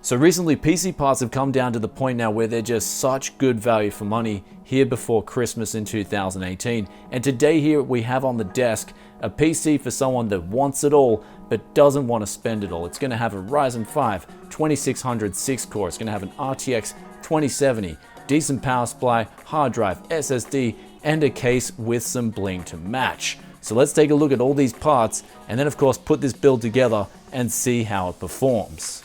So recently, PC parts have come down to the point now where they're just such good value for money here before Christmas in 2018. And today here we have on the desk a PC for someone that wants it all but doesn't want to spend it all. It's going to have a Ryzen 5 2600 6-core. It's going to have an RTX 2070, decent power supply, hard drive, SSD, and a case with some bling to match. So let's take a look at all these parts and then of course put this build together and see how it performs.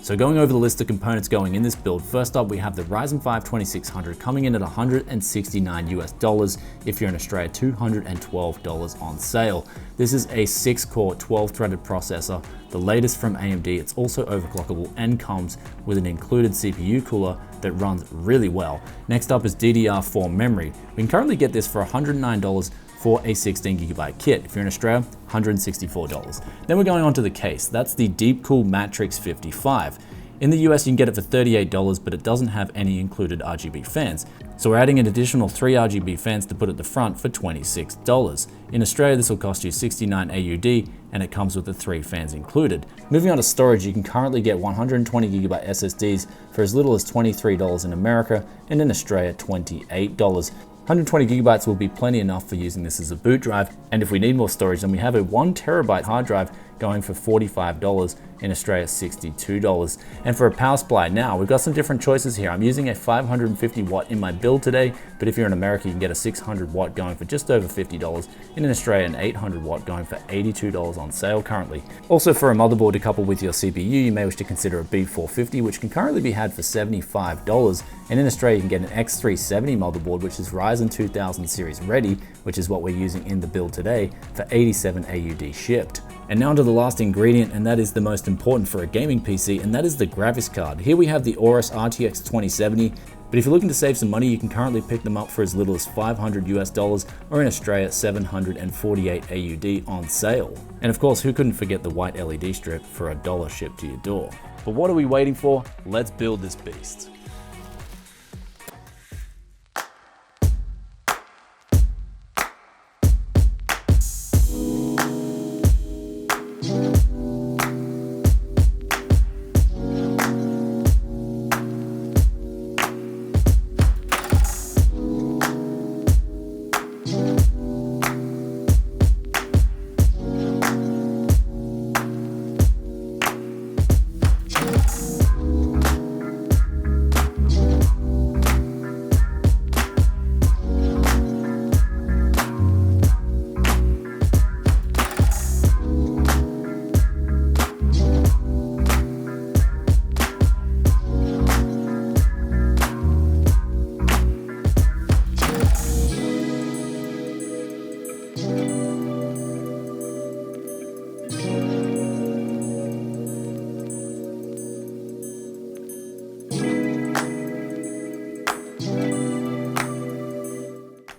So going over the list of components going in this build, first up we have the Ryzen 5 2600 coming in at $169 US. If you're in Australia, $212 on sale. This is a 6-core 12-threaded processor, the latest from AMD. It's also overclockable and comes with an included CPU cooler that runs really well. Next up is Ddr4 Memory. We can currently get this for $109 for a 16GB kit. If you're in Australia, $164. Then we're going on to the case. That's the Deepcool Matrix 55. In the US, you can get it for $38, but it doesn't have any included RGB fans. So we're adding an additional 3 RGB fans to put at the front for $26. In Australia, this will cost you 69 AUD, and it comes with the 3 fans included. Moving on to storage, you can currently get 120GB SSDs for as little as $23 in America, and in Australia, $28. 120 gigabytes will be plenty enough for using this as a boot drive, and if we need more storage, then we have a 1TB hard drive going for $45, in Australia $62. And for a power supply now, we've got some different choices here. I'm using a 550 watt in my build today, but if you're in America, you can get a 600 watt going for just over $50, and in Australia an 800 watt going for $82 on sale currently. Also for a motherboard to couple with your CPU, you may wish to consider a B450, which can currently be had for $75, and in Australia you can get an X370 motherboard, which is Ryzen 2000 series ready, which is what we're using in the build today, for 87 AUD shipped. And now onto the last ingredient, and that is the most important for a gaming PC, and that is the graphics card. Here we have the Aorus RTX 2070, but if you're looking to save some money, you can currently pick them up for as little as $500 US, or in Australia, 748 AUD on sale. And of course, who couldn't forget the white LED strip for $1 shipped to your door? But what are we waiting for? Let's build this beast.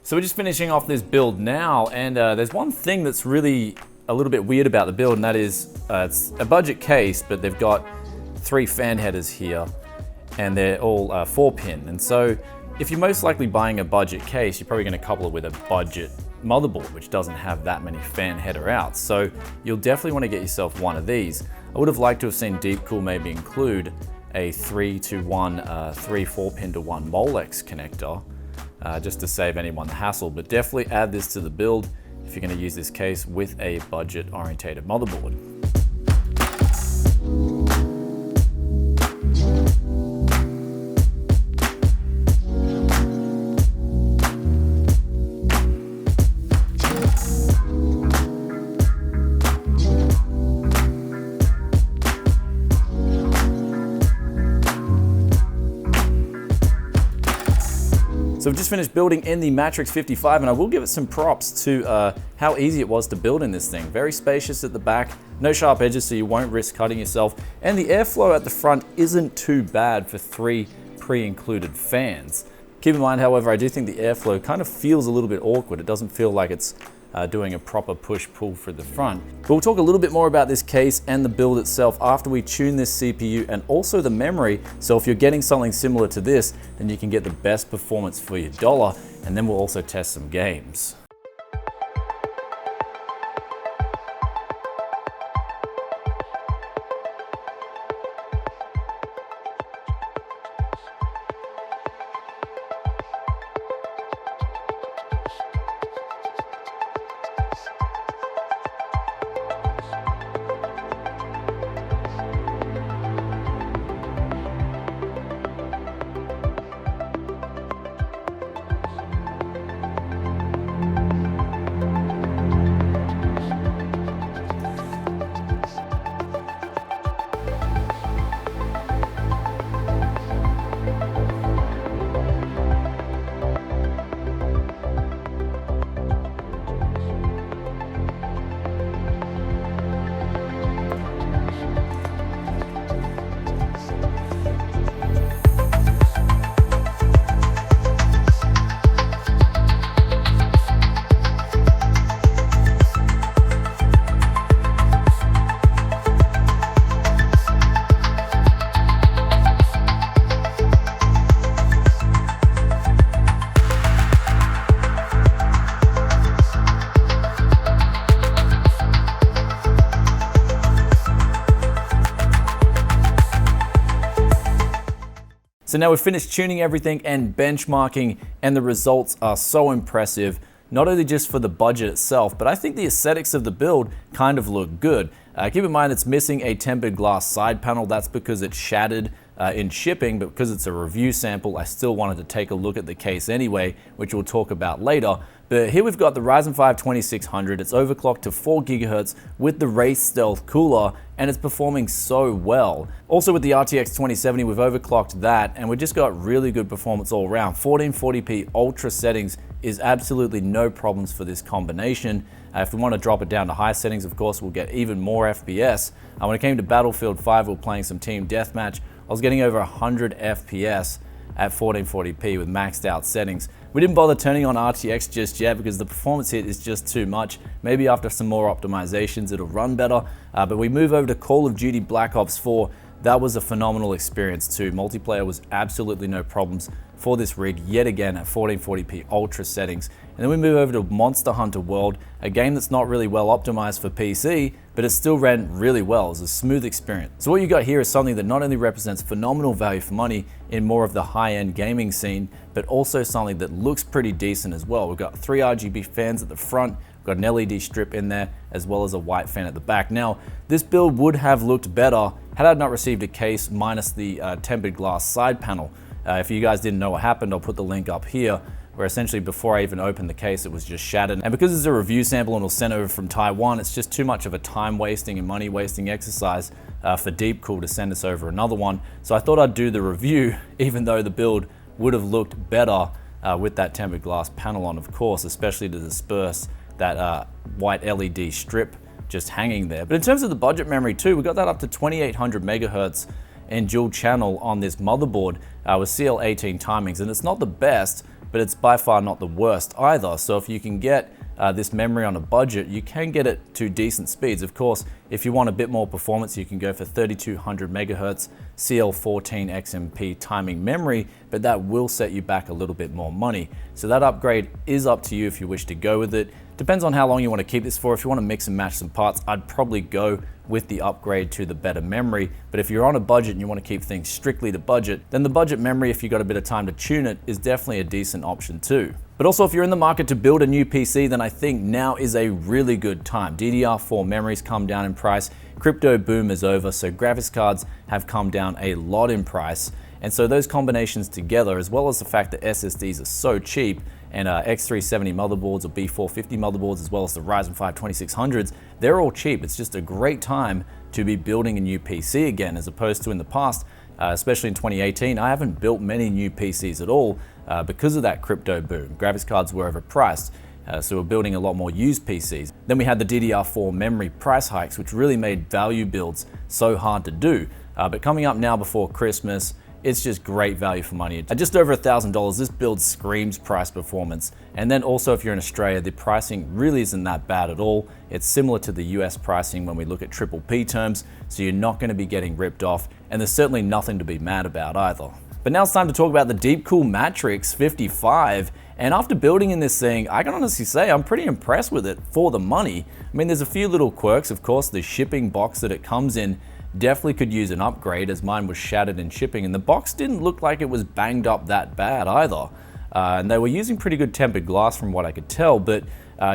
So we're just finishing off this build now, and there's one thing that's really a little bit weird about the build, and that is it's a budget case, but they've got 3 fan headers here, and they're all 4-pin. And so if you're most likely buying a budget case, you're probably going to couple it with a budget motherboard, which doesn't have that many fan header outs. So you'll definitely want to get yourself one of these. I would have liked to have seen Deepcool maybe include a 3-to-1, 4-pin-to-1 Molex connector, just to save anyone the hassle, but definitely add this to the build if you're going to use this case with a budget orientated motherboard. So we've just finished building in the Matrix 55, and I will give it some props to how easy it was to build in this thing. Very spacious at the back, no sharp edges so you won't risk cutting yourself, and the airflow at the front isn't too bad for 3 pre-included fans. Keep in mind, however, I do think the airflow kind of feels a little bit awkward. It doesn't feel like it's doing a proper push-pull for the front. But we'll talk a little bit more about this case and the build itself after we tune this CPU and also the memory. So if you're getting something similar to this, then you can get the best performance for your dollar. and then we'll also test some games. So now we've finished tuning everything and benchmarking, and the results are so impressive, not only just for the budget itself, but I think the aesthetics of the build kind of look good. Keep in mind it's missing a tempered glass side panel. That's because it's shattered in shipping, but because it's a review sample, I still wanted to take a look at the case anyway, which we'll talk about later. But here we've got the Ryzen 5 2600. It's overclocked to 4 GHz with the Race Stealth cooler, and it's performing so well. Also with the RTX 2070, we've overclocked that, and we've just got really good performance all around. 1440p ultra settings is absolutely no problems for this combination. If we want to drop it down to high settings, of course, we'll get even more FPS. When it came to Battlefield 5, we were playing some team deathmatch. I was getting over 100 FPS at 1440p with maxed out settings. We didn't bother turning on RTX just yet because the performance hit is just too much. Maybe after some more optimizations it'll run better, but we move over to Call of Duty Black Ops 4. That was a phenomenal experience too. Multiplayer was absolutely no problems for this rig yet again at 1440p ultra settings. And then we move over to Monster Hunter World, a game that's not really well optimized for PC, but it still ran really well. It was a smooth experience. So what you got here is something that not only represents phenomenal value for money in more of the high-end gaming scene, but also something that looks pretty decent as well. We've got 3 RGB fans at the front, we've got an LED strip in there, as well as a white fan at the back. Now, this build would have looked better had I not received a case minus the tempered glass side panel. If you guys didn't know what happened, I'll put the link up here, where essentially before I even opened the case, it was just shattered. And because it's a review sample and it was sent over from Taiwan, it's just too much of a time wasting and money wasting exercise for Deepcool to send us over another one. So I thought I'd do the review, even though the build would have looked better with that tempered glass panel on, of course, especially to disperse that white LED strip just hanging there. But in terms of the budget memory too, we got that up to 2800 megahertz in dual channel on this motherboard with CL18 timings, and it's not the best, but it's by far not the worst either. So if you can get this memory on a budget, you can get it to decent speeds. Of course, if you want a bit more performance, you can go for 3200 megahertz CL14 XMP timing memory, but that will set you back a little bit more money. So that upgrade is up to you if you wish to go with it. Depends on how long you want to keep this for. If you want to mix and match some parts, I'd probably go with the upgrade to the better memory. But if you're on a budget and you want to keep things strictly to budget, then the budget memory, if you got a bit of time to tune it, is definitely a decent option too. But also, if you're in the market to build a new PC, then I think now is a really good time. Ddr4 memories come down in price, crypto boom is over, so graphics cards have come down a lot in price. And so those combinations together, as well as the fact that SSDs are so cheap, and X370 motherboards or B450 motherboards, as well as the Ryzen 5 2600s, they're all cheap. It's just a great time to be building a new PC again, as opposed to in the past, especially in 2018, I haven't built many new PCs at all because of that crypto boom. Graphics cards were overpriced, so we're building a lot more used PCs. Then we had the Ddr4 memory price hikes, which really made value builds so hard to do. But coming up now before Christmas, it's just great value for money. At just over $1,000, this build screams price performance. And then also if you're in Australia, the pricing really isn't that bad at all. It's similar to the US pricing when we look at triple P terms, so you're not going to be getting ripped off, and there's certainly nothing to be mad about either. But now it's time to talk about the Deepcool Matrix 55 And after building in this thing, I can honestly say I'm pretty impressed with it for the money. I mean, there's a few little quirks. Of course, the shipping box that it comes in definitely could use an upgrade, as mine was shattered in shipping, and the box didn't look like it was banged up that bad either. And they were using pretty good tempered glass from what I could tell, but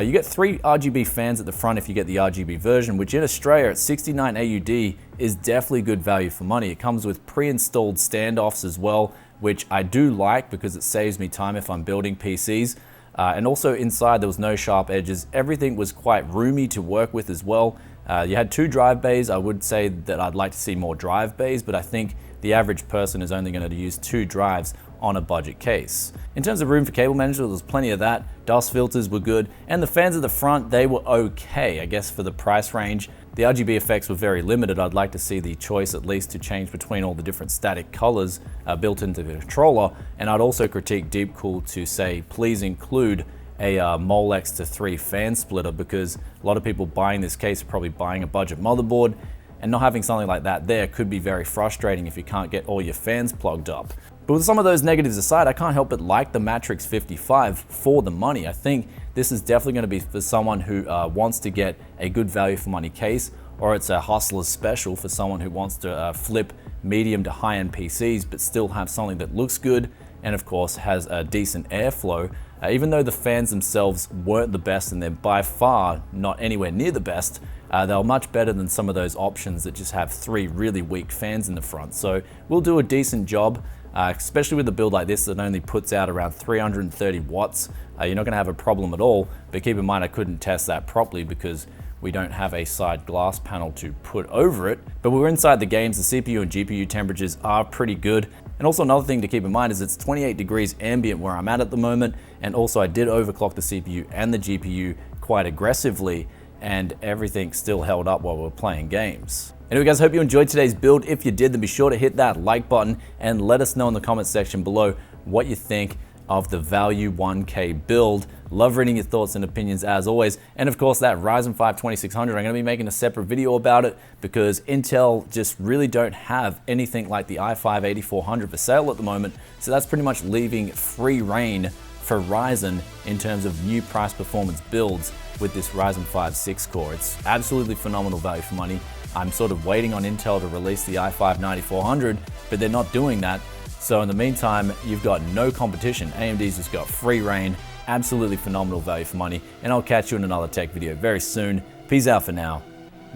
you get 3 RGB fans at the front if you get the RGB version, which in Australia at 69 AUD is definitely good value for money. It comes with pre-installed standoffs as well, which I do like because it saves me time if I'm building PCs. And also inside there was no sharp edges. Everything was quite roomy to work with as well. You had 2 drive bays. I would say that I'd like to see more drive bays, but I think the average person is only going to use 2 drives on a budget case. In terms of room for cable management, there was plenty of that. Dust filters were good, and the fans at the front, they were okay, I guess, for the price range. The RGB effects were very limited. I'd like to see the choice at least to change between all the different static colors built into the controller, and I'd also critique Deepcool to say, please include a Molex to 3 fan splitter, because a lot of people buying this case are probably buying a budget motherboard, and not having something like that there could be very frustrating if you can't get all your fans plugged up. But with some of those negatives aside, I can't help but like the Matrix 55 for the money. I think this is definitely going to be for someone who wants to get a good value for money case, or it's a hustler's special for someone who wants to flip medium to high-end PCs but still have something that looks good and of course has a decent airflow. Even though the fans themselves weren't the best, and they're by far not anywhere near the best, they were much better than some of those options that just have 3 really weak fans in the front. So we'll do a decent job. Especially with a build like this that only puts out around 330 watts. You're not going to have a problem at all, but keep in mind I couldn't test that properly because we don't have a side glass panel to put over it. But we're inside the games, the CPU and GPU temperatures are pretty good. And also another thing to keep in mind is it's 28 degrees ambient where I'm at the moment, and also I did overclock the CPU and the GPU quite aggressively, and everything still held up while we were playing games. Anyway guys, hope you enjoyed today's build. If you did, then be sure to hit that like button and let us know in the comment section below what you think of the Value 1K build. Love reading your thoughts and opinions as always. And of course that Ryzen 5 2600, I'm going to be making a separate video about it because Intel just really don't have anything like the i5 8400 for sale at the moment. So that's pretty much leaving free reign for Ryzen in terms of new price performance builds with this Ryzen 5 6-core. It's absolutely phenomenal value for money. I'm sort of waiting on Intel to release the i5 9400, but they're not doing that. So in the meantime, you've got no competition. AMD's just got free reign, absolutely phenomenal value for money, and I'll catch you in another tech video very soon. Peace out for now.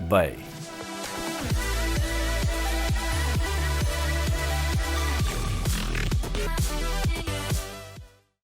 Bye.